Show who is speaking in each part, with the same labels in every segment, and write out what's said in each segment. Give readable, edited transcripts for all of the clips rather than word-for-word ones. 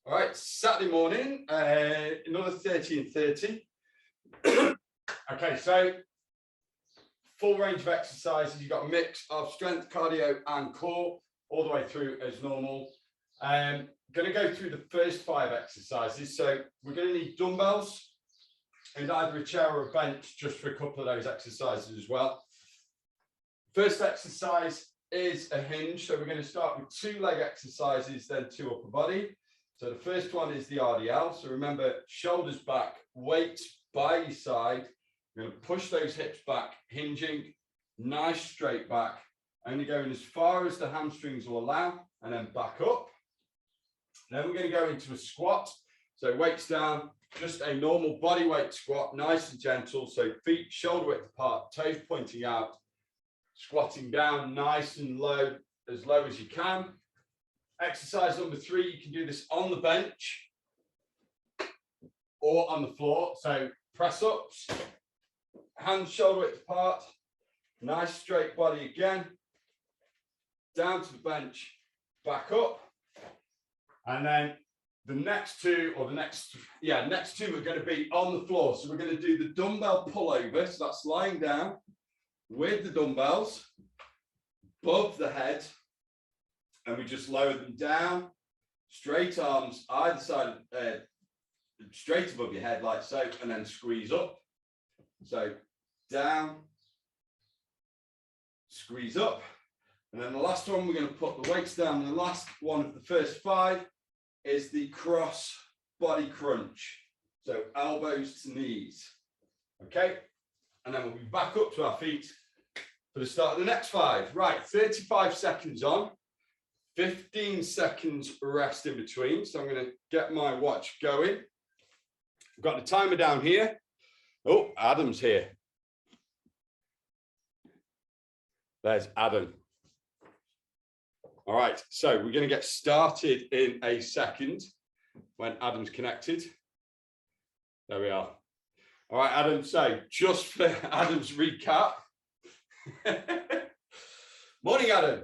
Speaker 1: All right, Saturday morning, another 30 and 30. Okay, so full range of exercises. You've got a mix of strength, cardio, and core all the way through as normal. Going to go through the first 5 exercises. So we're going to need dumbbells and either a chair or a bench just for a couple of those exercises as well. First exercise is a hinge. So we're going to start with 2 leg exercises, then 2 upper body. So the first one is the RDL. So remember, shoulders back, weight by your side. You're going to push those hips back, hinging, nice straight back, only going as far as the hamstrings will allow, and then back up. Then we're going to go into a squat. So weights down, just a normal body weight squat, nice and gentle. So feet shoulder width apart, toes pointing out, squatting down nice and low as you can. Exercise number 3, you can do this on the bench or on the floor. So press ups, hands shoulder width apart, nice straight body again, down to the bench, back up. And then the next 2 next 2 are going to be on the floor. So we're going to do the dumbbell pullover. So that's lying down with the dumbbells above the head. And we just lower them down, straight arms either side, straight above your head like so, and then squeeze up. So down, squeeze up. And then the last one, we're going to put the weights down. And the last one of the first 5 is the cross body crunch. So elbows to knees. Okay. And then we'll be back up to our feet for the start of the next 5. Right, 35 seconds on. 15 seconds rest in between. So I'm going to get my watch going. I've got the timer down here. Oh, Adam's here. There's Adam. All right, so we're going to get started in a second when Adam's connected. There we are. All right, Adam, so just for Adam's recap. Morning, Adam.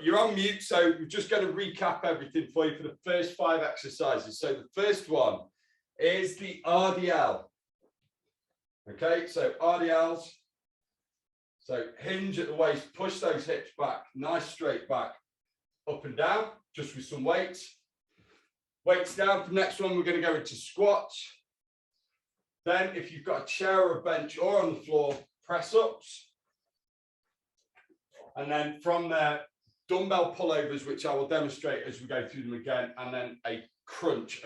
Speaker 1: You're on mute, so we're just going to recap everything for you for the first 5 exercises. So the first one is the RDL. Okay, so RDLs. So hinge at the waist, push those hips back, nice straight back, up and down, just with some weights. Weights down. For the next one, we're going to go into squats. Then if you've got a chair or a bench or on the floor, press ups. And then from there, dumbbell pullovers, which I will demonstrate as we go through them again, and then a crunch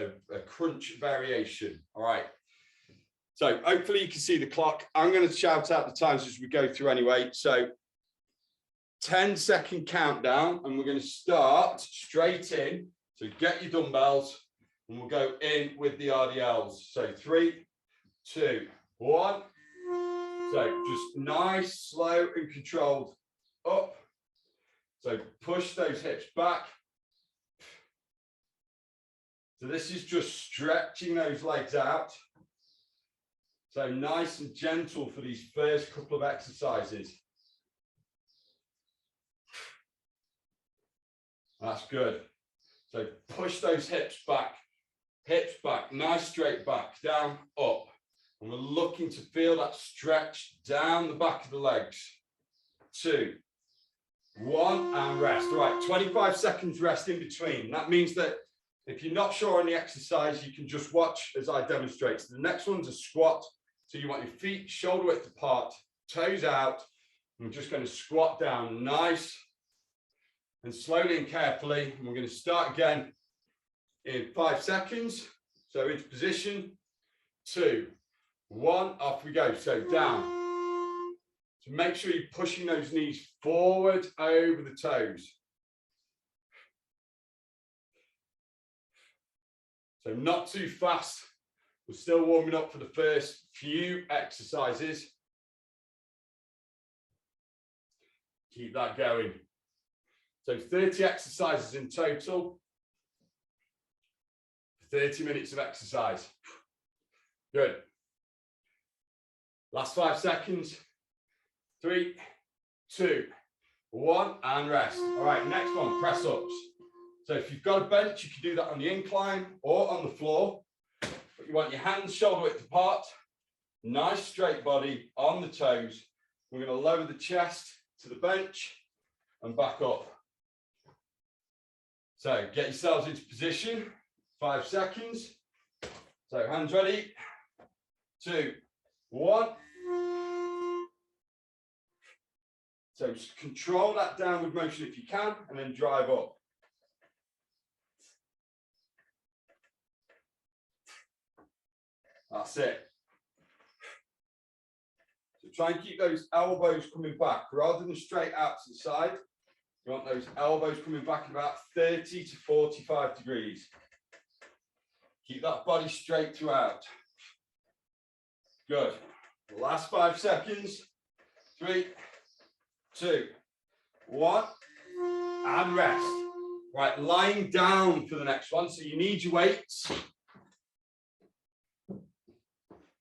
Speaker 1: variation. All right. So hopefully you can see the clock. I'm going to shout out the times as we go through anyway. So 10-second countdown, and we're going to start straight in. So get your dumbbells, and we'll go in with the RDLs. So 3, 2, 1. So just nice, slow, and controlled. Up. So push those hips back. So this is just stretching those legs out. So nice and gentle for these first couple of exercises. That's good. So push those hips back, nice straight back, down, up. And we're looking to feel that stretch down the back of the legs. 2, 1, and rest. All right, 25 seconds rest in between. That means that if you're not sure on the exercise, you can just watch as I demonstrate. So the next one's a squat. So you want your feet shoulder width apart, toes out. And we're just going to squat down nice and slowly and carefully. And we're going to start again in 5 seconds. So into position, 2, 1, off we go. So down. So make sure you're pushing those knees forward over the toes. So not too fast. We're still warming up for the first few exercises. Keep that going. So 30 exercises in total. 30 minutes of exercise. Good. Last 5 seconds. 3, 2, 1, and rest. All right, next one, press ups. So if you've got a bench, you can do that on the incline or on the floor. But you want your hands shoulder width apart, nice straight body on the toes. We're going to lower the chest to the bench and back up. So get yourselves into position, 5 seconds. So hands ready, 2, 1. So control that downward motion if you can, and then drive up. That's it. So try and keep those elbows coming back rather than straight out to the side. You want those elbows coming back in about 30 to 45 degrees. Keep that body straight throughout. Good. Last 5 seconds. 3, 2, 1, and rest. Right, lying down for the next one. So you need your weights.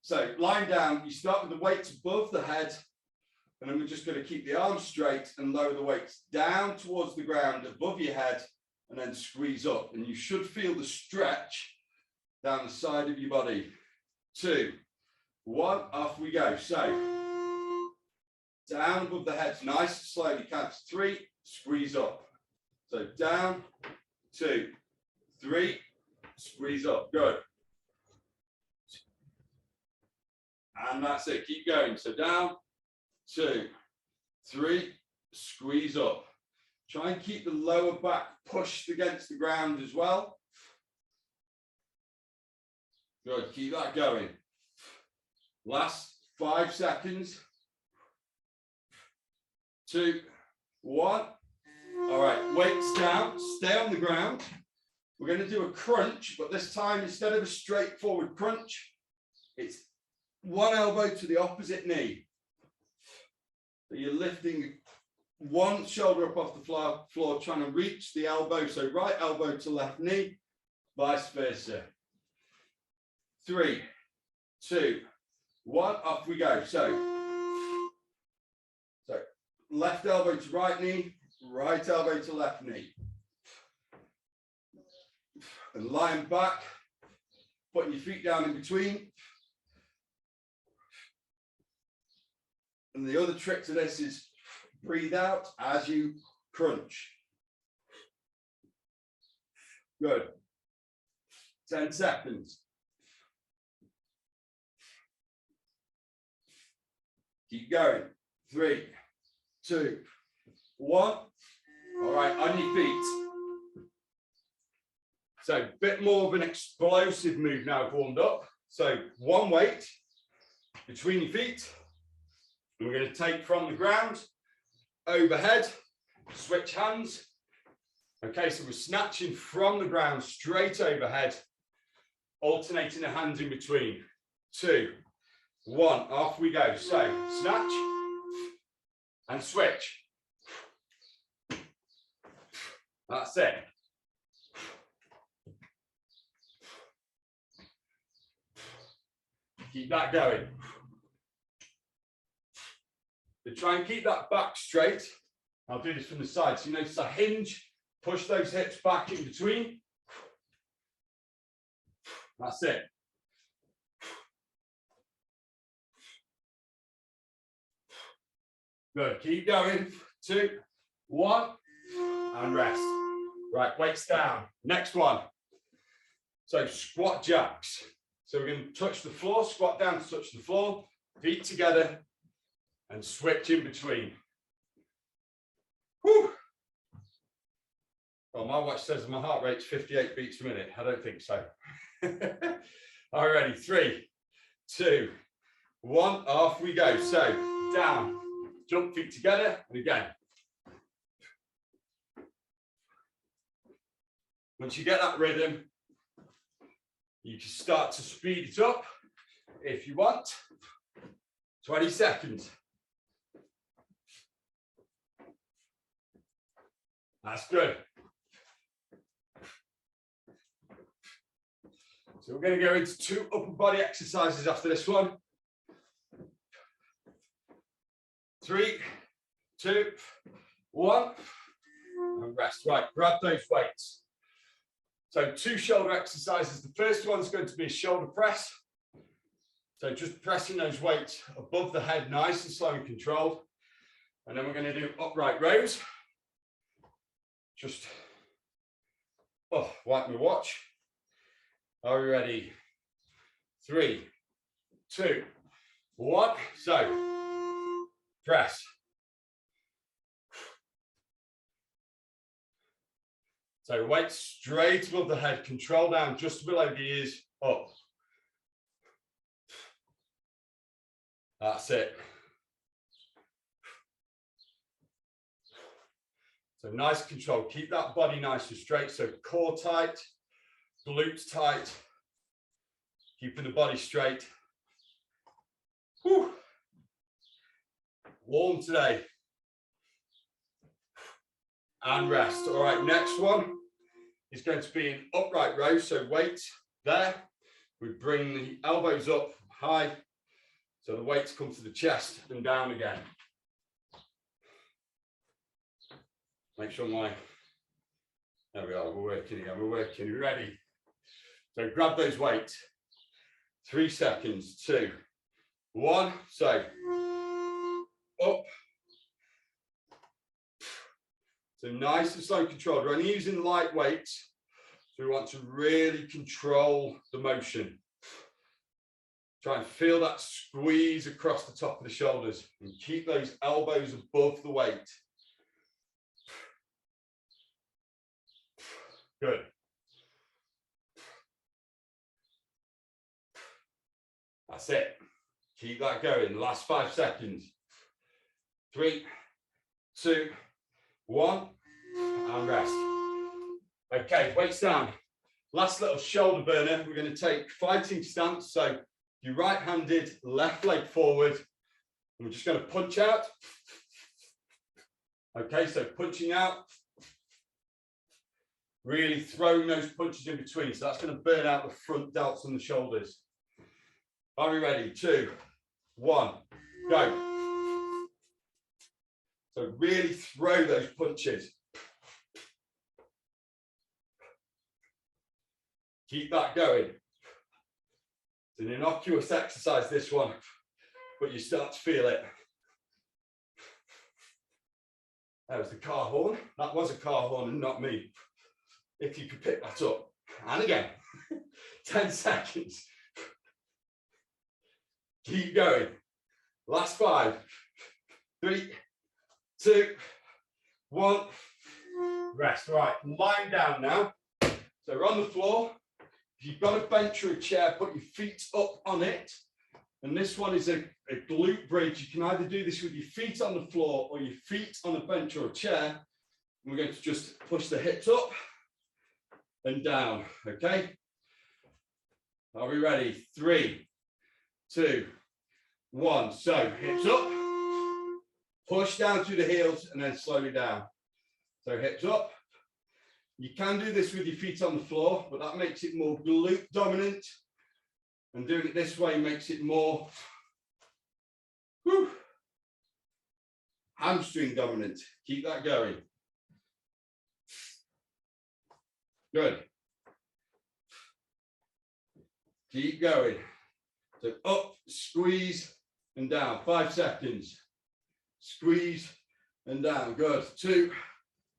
Speaker 1: So lying down, you start with the weights above the head, and then we're just going to keep the arms straight and lower the weights down towards the ground above your head, and then squeeze up. And you should feel the stretch down the side of your body. 2, 1, off we go. So down above the head, nice and slowly. Count to 3, squeeze up. So down, 2, 3, squeeze up. Good. And that's it. Keep going. So down, 2, 3, squeeze up. Try and keep the lower back pushed against the ground as well. Good. Keep that going. Last 5 seconds. 2, 1. All right, weights down, stay on the ground. We're going to do a crunch, but this time, instead of a straightforward crunch, it's one elbow to the opposite knee. So you're lifting one shoulder up off the floor, trying to reach the elbow. So right elbow to left knee, vice versa. 3, 2, 1, off we go. So left elbow to right knee, right elbow to left knee. And lying back, putting your feet down in between. And the other trick to this is breathe out as you crunch. Good. 10 seconds. Keep going. 3, 2, 1. All right, on your feet. So a bit more of an explosive move now warmed up. So one weight between your feet. And we're going to take from the ground, overhead, switch hands. Okay, so we're snatching from the ground straight overhead, alternating the hands in between. 2, 1, off we go. So snatch and switch. That's it. Keep that going. So try and keep that back straight. I'll do this from the side. So you notice a hinge, push those hips back in between. That's it. Good, keep going. 2, 1, and rest. Right, weights down. Next one. So squat jacks. So we're going to touch the floor, squat down to touch the floor, feet together, and switch in between. Whew. Well, my watch says my heart rate's 58 beats a minute. I don't think so. All right, ready? 3, 2, 1, off we go. So down, jump feet together, and again. Once you get that rhythm, you can start to speed it up if you want. 20 seconds. That's good. So we're going to go into 2 upper body exercises after this one. 3, 2, 1, and rest. Right, grab those weights. So 2 shoulder exercises. The first one's going to be a shoulder press. So just pressing those weights above the head, nice and slow and controlled. And then we're going to do upright rows. Just, oh, wipe my watch. Are we ready? 3, 2, 1. So, press. So weight straight above the head, control down just below the ears, up. That's it. So nice control, keep that body nice and straight. So core tight, glutes tight, keeping the body straight. Whew. Warm today. And rest. All right, next one is going to be an upright row. So weight there. We bring the elbows up high. So the weights come to the chest and down again. Make sure there we are, we're working again, we're working, ready. So grab those weights. 3 seconds, 2, 1. So up. So nice and slow and controlled. We're only using light weights. So we want to really control the motion. Try and feel that squeeze across the top of the shoulders and keep those elbows above the weight. Good. That's it. Keep that going. Last 5 seconds. 3, 2, 1, and rest. Okay, weights down. Last little shoulder burner. We're going to take fighting stance. So you're right-handed, left leg forward. And we're just going to punch out. Okay, so punching out. Really throwing those punches in between. So that's going to burn out the front delts and the shoulders. Are we ready? 2, 1, go. So really throw those punches. Keep that going. It's an innocuous exercise, this one, but you start to feel it. That was the car horn. That was a car horn and not me. If you could pick that up. And again, 10 seconds. Keep going. Last 5, 3, 2, 1. Rest. All right, lying down now. So we're on the floor. If you've got a bench or a chair, put your feet up on it. And this one is a glute bridge. You can either do this with your feet on the floor or your feet on a bench or a chair. And we're going to just push the hips up and down. Okay? Are we ready? 3, 2, 1. So hips up, push down through the heels and then slowly down. So hips up. You can do this with your feet on the floor, but that makes it more glute dominant. And doing it this way makes it more hamstring dominant. Keep that going. Good. Keep going. So up, squeeze, and down. 5 seconds. Squeeze and down. Good. 2,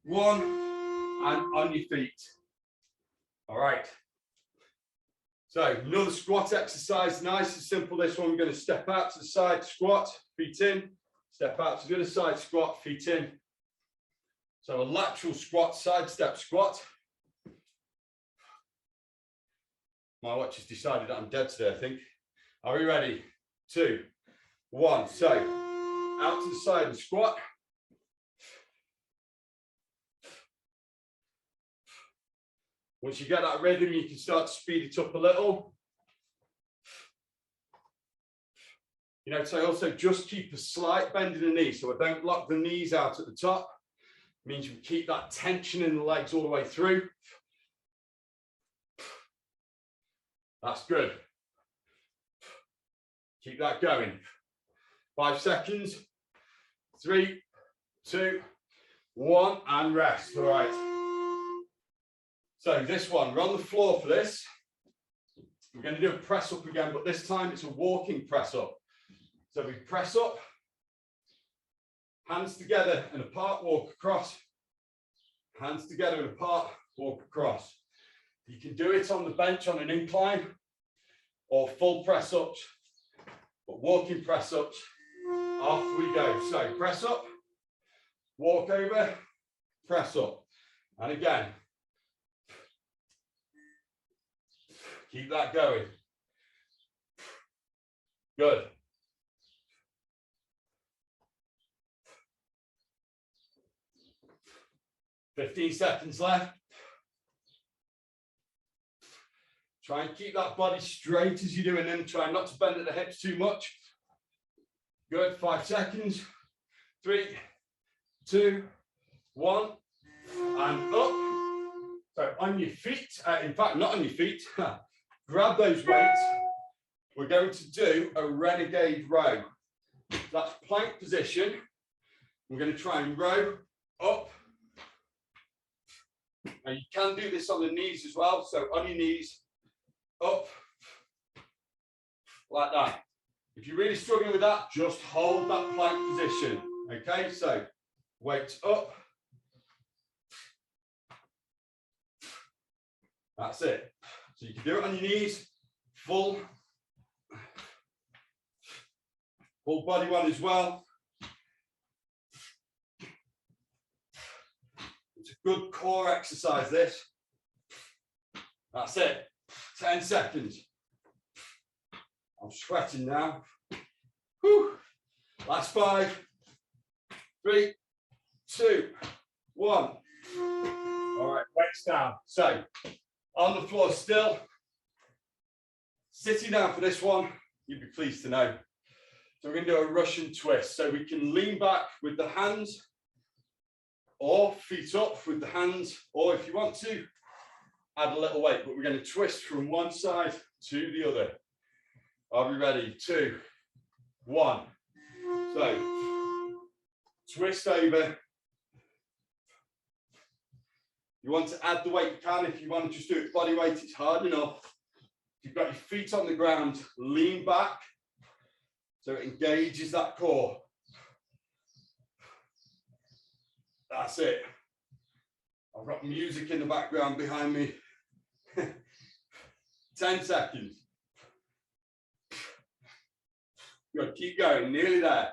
Speaker 1: 1, and on your feet. All right. So another squat exercise. Nice and simple. This one, we're going to step out to the side, squat, feet in. Step out to the other side, squat, feet in. So a lateral squat, side step squat. My watch has decided that I'm dead today, I think. Are we ready? 2, 1. So out to the side and squat. Once you get that rhythm, you can start to speed it up a little. You know, so also just keep a slight bend in the knees, so I don't lock the knees out at the top. It means you keep that tension in the legs all the way through. That's good. Keep that going. 5 seconds. 3, 2, 1, and rest. All right. So this one, we're on the floor for this. We're going to do a press up again, but this time it's a walking press up. So we press up, hands together and apart, walk across. Hands together and apart, walk across. You can do it on the bench on an incline or full press ups, but walking press ups, off we go. So press up, walk over, press up. And again, keep that going. Good. "15 seconds left. Try and keep that body straight as you're doing them. Try not to bend at the hips too much. Good. 5 seconds. 3, 2, 1. And up. So on your feet, in fact, not on your feet. Grab those weights. We're going to do a renegade row. That's plank position. We're going to try and row up. Now you can do this on the knees as well. So on your knees, up, like that. If you're really struggling with that, just hold that plank position. Okay, so weights up. That's it. So you can do it on your knees, full body one as well. It's a good core exercise, this. That's it. 10 seconds. I'm sweating now. Whew. Last 5, 3, 2, 1. All right, weights down. So on the floor still. Sitting down for this one, you'd be pleased to know. So we're going to do a Russian twist. So we can lean back with the hands, or feet up with the hands, or if you want to, add a little weight, but we're going to twist from one side to the other. Are we ready? 2, 1. So twist over. You want to add the weight, you can. If you want to just do it body weight, it's hard enough. If you've got your feet on the ground, lean back so it engages that core. That's it. I've got music in the background behind me. 10 seconds. Good, keep going, nearly there.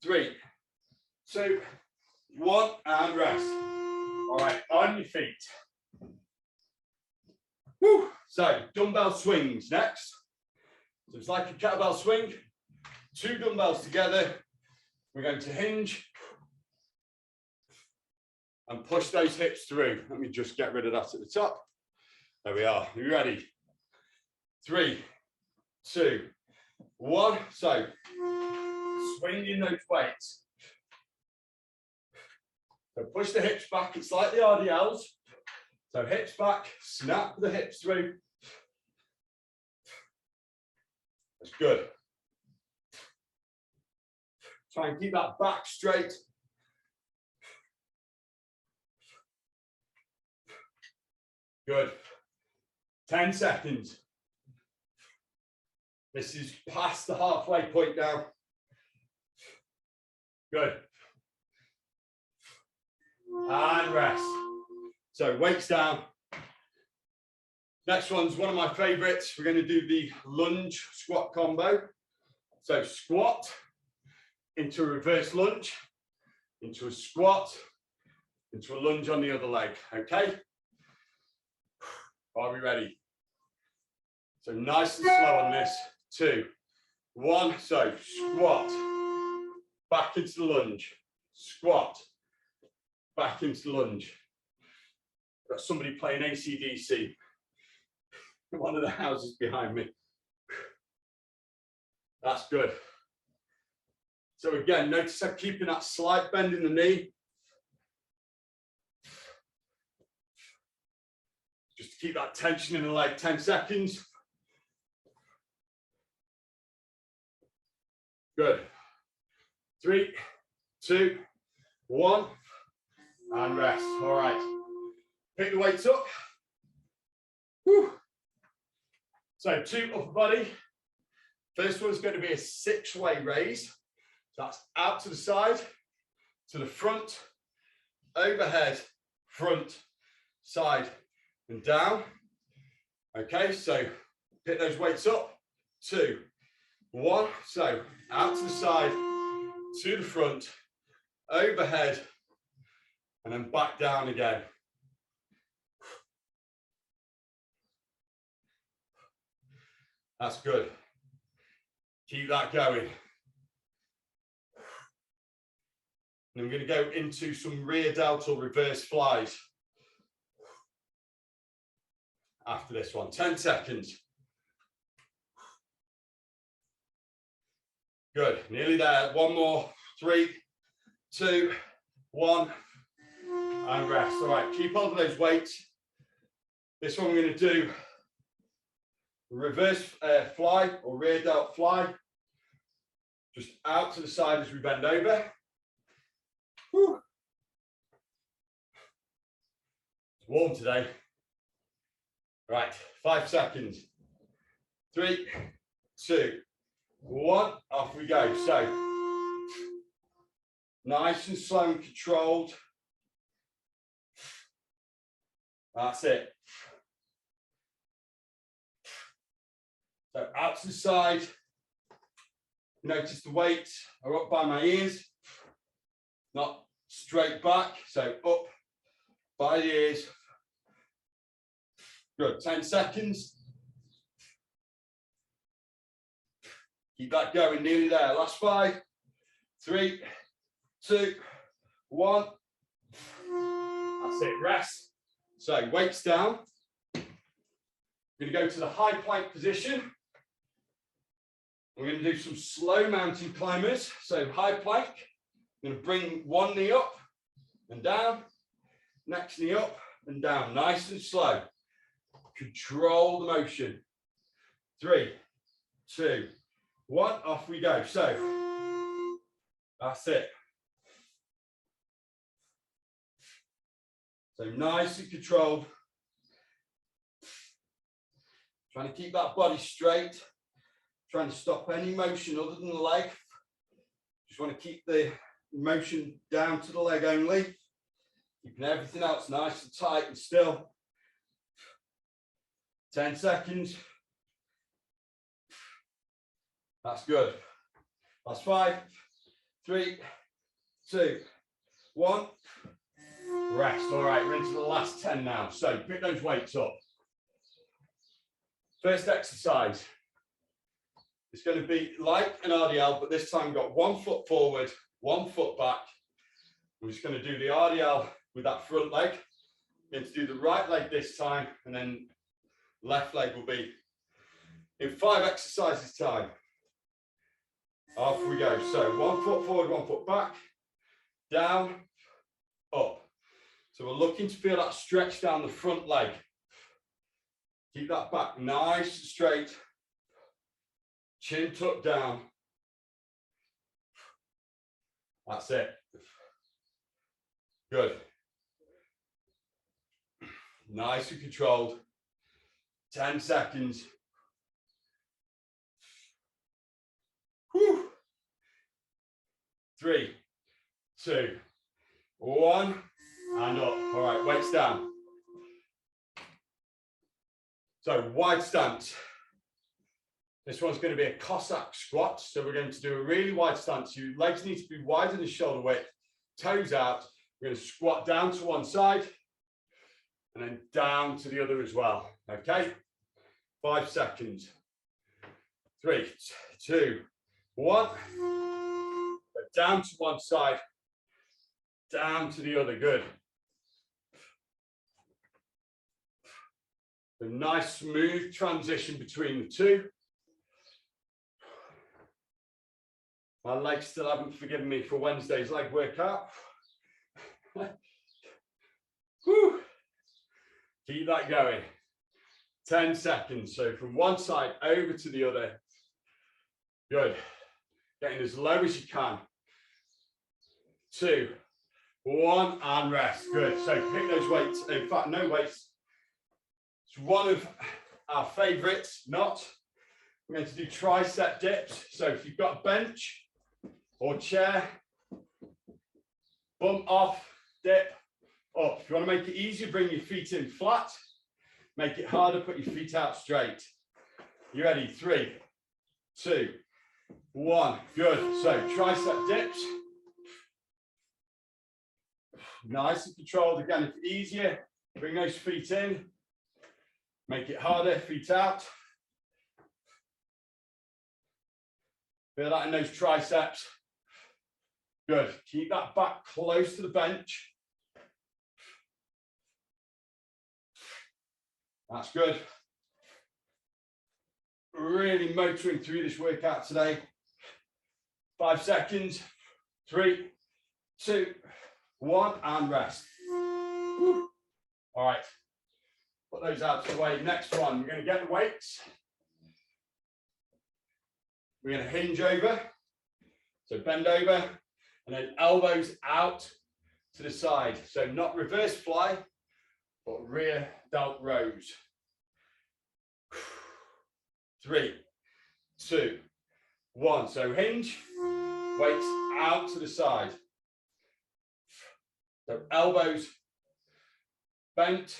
Speaker 1: 3, 2, 1, and rest. All right, on your feet. Woo. So, dumbbell swings next. So it's like a kettlebell swing. 2 dumbbells together. We're going to hinge and push those hips through. Let me just get rid of that at the top. There we are. Are you ready? 3, 2, 1. So, swinging those weights. So push the hips back and slightly RDLs. So hips back, snap the hips through. That's good. Try and keep that back straight. Good. 10 seconds. This is past the halfway point now. Good. And rest. So weights down. Next one's one of my favorites. We're going to do the lunge squat combo. So squat into a reverse lunge, into a squat, into a lunge on the other leg. Okay? Are we ready? So nice and slow on this. 2, 1. So squat, back into the lunge, squat, back into the lunge. Got somebody playing AC/DC in one of the houses behind me. That's good. So again, notice I'm keeping that slight bend in the knee. Just to keep that tension in the leg. 10 seconds. Good. 3, 2, 1, and rest. All right. Pick the weights up. Whew. So 2 upper body. First one's going to be a 6-way raise. So that's out to the side, to the front, overhead, front, side, and down. Okay, so pick those weights up. 2, 1. So out to the side, to the front, overhead, and then back down again. That's good. Keep that going. And I'm going to go into some rear delt or reverse flies after this one. 10 seconds. Good. Nearly there. One more. 3, 2, 1. And rest. All right. Keep hold of those weights. This one we're going to do reverse fly or rear delt fly. Just out to the side as we bend over. Whew. It's warm today. Right, 5 seconds. 3, 2, 1. Off we go. So, nice and slow and controlled. That's it. So out to the side. Notice the weights are up by my ears, not straight back. So up by the ears. Good. 10 seconds. Keep that going. Nearly there. Last 5, 3, 2, 1. That's it. Rest. So weights down. We're going to go to the high plank position. We're going to do some slow mountain climbers. So high plank. I'm going to bring one knee up and down. Next knee up and down. Nice and slow. Control the motion. 3, 2, 1. Off we go. So that's it. So nice and controlled. Trying to keep that body straight. Trying to stop any motion other than the leg. Just want to keep the motion down to the leg only. Keeping everything else nice and tight and still. 10 seconds. That's good. Last 5, 3, 2, 1. Rest. All right, we're into the last 10 now. So pick those weights up. First exercise. It's going to be like an RDL, but this time we've got 1 foot forward, 1 foot back. We're just going to do the RDL with that front leg. We're going to do the right leg this time, and then left leg will be in 5 exercises time. Off we go. So 1 foot forward, 1 foot back, down, up. So we're looking to feel that stretch down the front leg. Keep that back nice and straight. Chin tucked down. That's it. Good. Nice and controlled. 10 seconds. Whew. 3, 2, 1, and up. All right, weights down. So wide stance. This one's going to be a Cossack squat. So we're going to do a really wide stance. Your legs need to be wider than shoulder width, toes out. We're going to squat down to one side and then down to the other as well. Okay, 5 seconds. 3, 2, 1. Down to one side, down to the other. Good. A nice smooth transition between the two. My legs still haven't forgiven me for Wednesday's leg workout. Whew. Keep that going. 10 seconds. So from one side over to the other. Good. Getting as low as you can. 2, 1, and rest. Good. So pick those weights. In fact, no weights. It's one of our favorites. Not. We're going to do tricep dips. So if you've got a bench or chair, bump off, dip up. If you want to make it easier, bring your feet in flat. Make it harder, put your feet out straight. You ready? 3, 2, 1. Good. So tricep dips. Nice and controlled. Again, if easier, bring those feet in. Make it harder, feet out. Feel that in those triceps. Good. Keep that back close to the bench. That's good. Really motoring through this workout today. 5 seconds. 3, 2, 1, and rest. Woo. All right. Put those out of the way. Next one, we're going to get the weights. We're going to hinge over. So bend over and then elbows out to the side. So not reverse fly, but rear delt rows. 3, 2, 1. So hinge, weights out to the side. So elbows bent,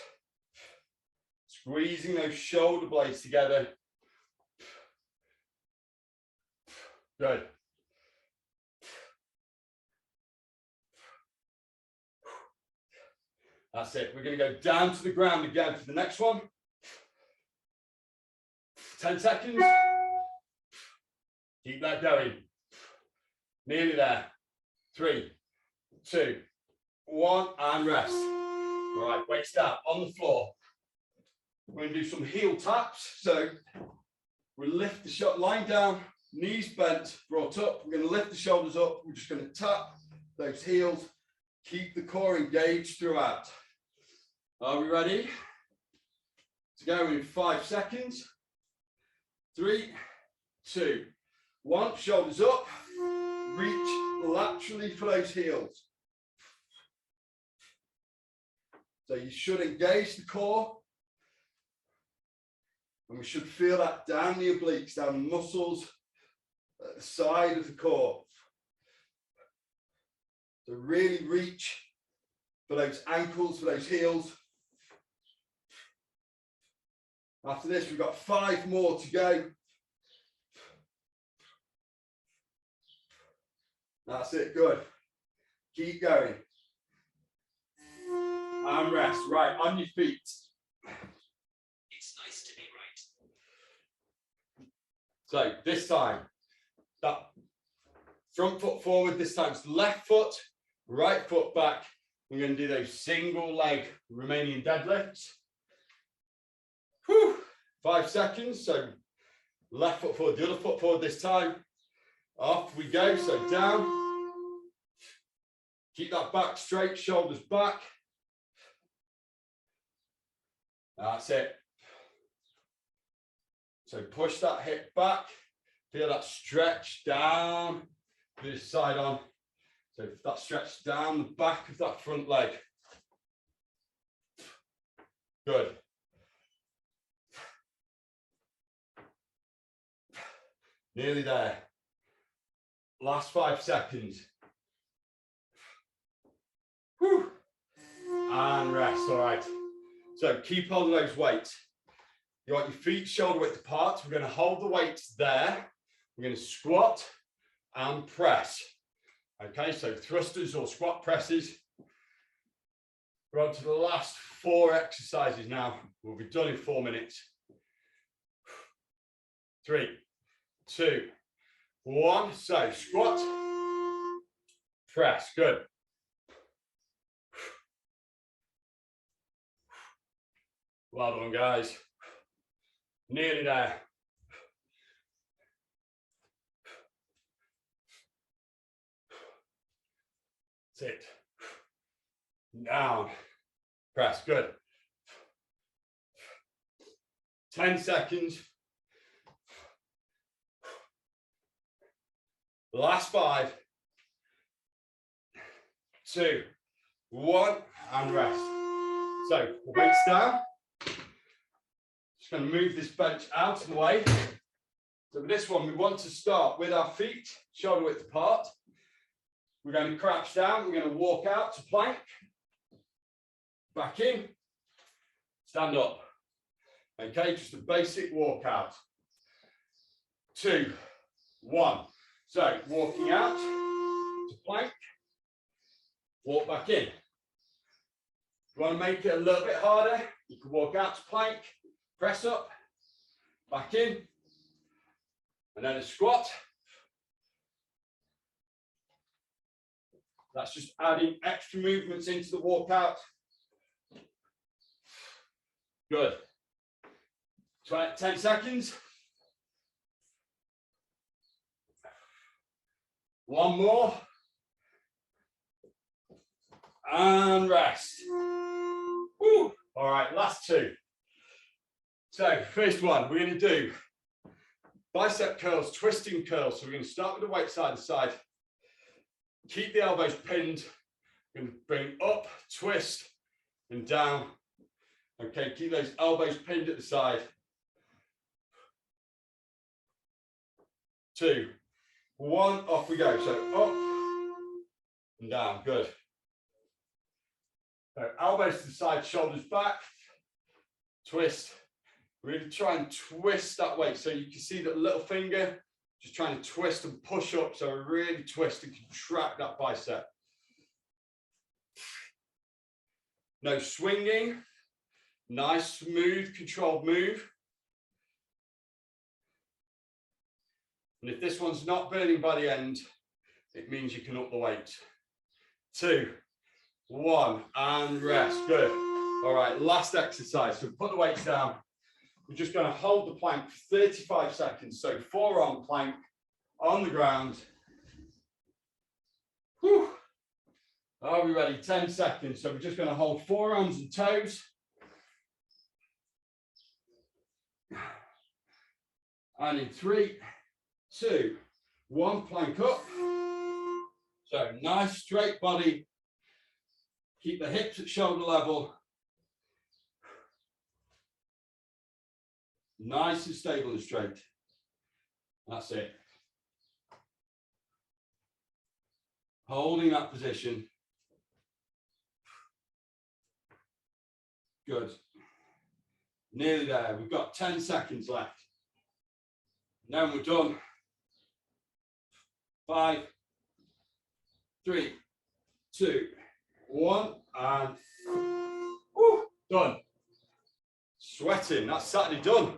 Speaker 1: squeezing those shoulder blades together. Good. That's it. We're going to go down to the ground again for the next one. 10 seconds. Keep that going. Nearly there. 3, 2, 1, and rest. All right, weights down on the floor. We're going to do some heel taps. So we lift the shot, lying down, knees bent, brought up. We're going to lift the shoulders up. We're just going to tap those heels. Keep the core engaged throughout. Are we ready to go in 5 seconds? 3, 2, 1. Shoulders up. Reach laterally for those heels. So you should engage the core. And we should feel that down the obliques, down the muscles at the side of the core. So really reach for those ankles, for those heels. After this, we've got 5 more to go. That's it, good. Keep going. And rest, right, on your feet. It's nice to be right. So this time, that front foot forward, this time it's left foot, right foot back. We're going to do those single leg Romanian deadlifts. Whew. 5 seconds, so left foot forward, the other foot forward this time. Off we go, so down. Keep that back straight, shoulders back. That's it. So push that hip back. Feel that stretch down. This side on. So that stretch down the back of that front leg. Good. Nearly there. Last 5 seconds. Whew. And rest, all right. So keep holding those weights. You want your feet shoulder width apart. We're going to hold the weights there. We're going to squat and press. Okay, so thrusters or squat presses. We're on to the last 4 exercises now. We'll be done in 4 minutes. 3, 2, 1. So squat, press. Good. Well done, guys. Nearly there. That's it. Down. Press. Good. 10 seconds. Last 5. 2, 1, and rest. So the weight's down. Just going to move this bench out of the way. So for this one, we want to start with our feet shoulder width apart. We're going to crouch down. We're going to walk out to plank. Back in. Stand up. Okay, just a basic walkout. 2, 1. So walking out to plank. Walk back in. If you want to make it a little bit harder, you can walk out to plank, press up, back in, and then a squat. That's just adding extra movements into the walkout. Good. 10 seconds. 1 more. And rest. Woo. All right, last 2. So first one, we're going to do bicep curls, twisting curls. So we're going to start with the weight side to side. Keep the elbows pinned. We're going to bring up, twist, and down. Okay, keep those elbows pinned at the side. 2, 1, off we go. So up and down, good. So elbows to the side, shoulders back, twist. Really try and twist that weight. So you can see that little finger, just trying to twist and push up. So really twist and contract that bicep. No swinging. Nice, smooth, controlled move. And if this one's not burning by the end, it means you can up the weight. 2, 1, and rest. Good. All right, last exercise. So put the weights down. We're just going to hold the plank for 35 seconds. So forearm plank on the ground. Whew. Are we ready? 10 seconds. So we're just going to hold forearms and toes. And in 3, 2, 1, plank up. So nice straight body. Keep the hips at shoulder level. Nice and stable and straight. That's it. Holding that position. Good. Nearly there. We've got 10 seconds left. Then we're done. 5, 3, 2, 1, and woo, done. Sweating. That's Saturday done.